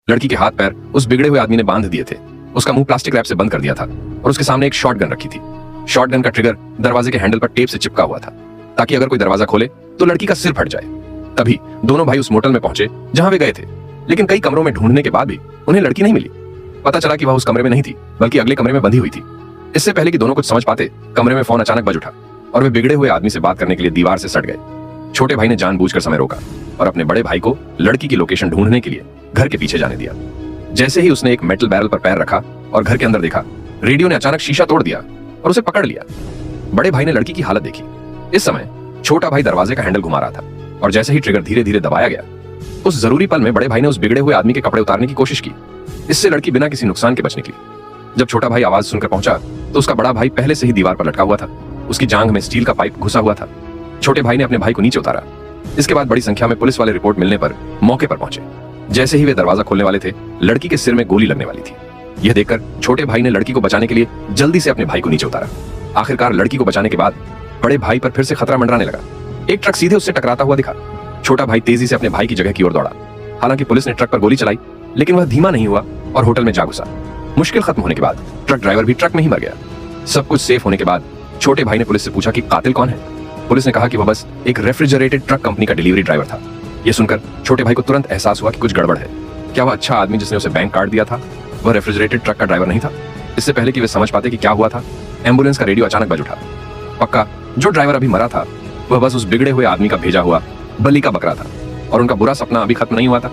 लड़की के हाथ पैर उस बिगड़े हुए आदमी ने बांध दिए थे। उसका मुंह प्लास्टिक रैप से बंद कर दिया था और उसके सामने एक शॉटगन रखी थी। शॉटगन का ट्रिगर दरवाजे के हैंडल पर टेप से चिपका हुआ था ताकि अगर कोई दरवाजा खोले तो लड़की का सिर फट जाए। तभी दोनों भाई उस मोटल में पहुंचे जहां वे गए थे, लेकिन कई कमरों में ढूंढने के बाद भी उन्हें लड़की नहीं मिली। पता चला कि वह उस कमरे में नहीं थी बल्कि अगले कमरे में बंधी हुई थी। इससे पहले कि दोनों कुछ समझ पाते, कमरे में फोन अचानक बज उठा और वे बिगड़े हुए आदमी से बात करने के लिए दीवार से सट गए। छोटे भाई ने जानबूझकर समय रोका और अपने बड़े भाई को लड़की की लोकेशन ढूंढने के लिए घर के पीछे जाने दिया। जैसे ही उसने एक मेटल बैरल पर पैर रखा और घर के अंदर देखा, रेडियो ने अचानक शीशा तोड़ दिया और उसे पकड़ लिया। बड़े भाई ने लड़की की हालत देखी। इस समय छोटा भाई दरवाजे का हैंडल घुमा रहा था और जैसे ही ट्रिगर धीरे धीरे दबाया गया, उस जरूरी पल में बड़े भाई ने उस बिगड़े हुए आदमी के कपड़े उतारने की कोशिश की। इससे लड़की बिना किसी नुकसान के बच निकली। जब छोटा भाई आवाज सुनकर पहुंचा तो उसका बड़ा भाई पहले से ही दीवार पर लटका हुआ था। उसकी जांघ में स्टील का पाइप घुसा हुआ था। छोटे भाई ने अपने भाई को नीचे उतारा। इसके बाद बड़ी संख्या में पुलिस वाले रिपोर्ट मिलने पर मौके पर पहुंचे। जैसे ही वे दरवाजा खोलने वाले थे, लड़की के सिर में गोली लगने वाली थी। यह देखकर छोटे भाई ने लड़की को बचाने के लिए जल्दी से अपने भाई को नीचे उतारा। आखिरकार लड़की को बचाने के बाद बड़े भाई पर फिर से खतरा मंडराने लगा। एक ट्रक सीधे उससे टकराता हुआ दिखा। छोटा भाई तेजी से अपने भाई की जगह की ओर दौड़ा। हालांकि पुलिस ने ट्रक पर गोली चलाई, लेकिन वह धीमा नहीं हुआ और होटल में जा घुसा। मुश्किल खत्म होने के बाद ट्रक ड्राइवर भी ट्रक में ही मर गया। सब कुछ सेफ होने के बाद छोटे भाई ने पुलिस से पूछा कि कातिल कौन है। पुलिस ने कहा कि वह बस एक रेफ्रिजरेटेड ट्रक कंपनी का डिलीवरी ड्राइवर था। यह सुनकर छोटे भाई को तुरंत एहसास हुआ कि कुछ गड़बड़ है। क्या वह अच्छा आदमी जिसने उसे बैंक कार्ड दिया था वह रेफ्रिजरेटेड ट्रक का ड्राइवर नहीं था? इससे पहले कि वे समझ पाते कि क्या हुआ था, एम्बुलेंस का रेडियो अचानक बज उठा। पक्का जो ड्राइवर अभी मरा था वह बस उस बिगड़े हुए आदमी का भेजा हुआ बलि का बकरा था और उनका बुरा सपना अभी खत्म नहीं हुआ था।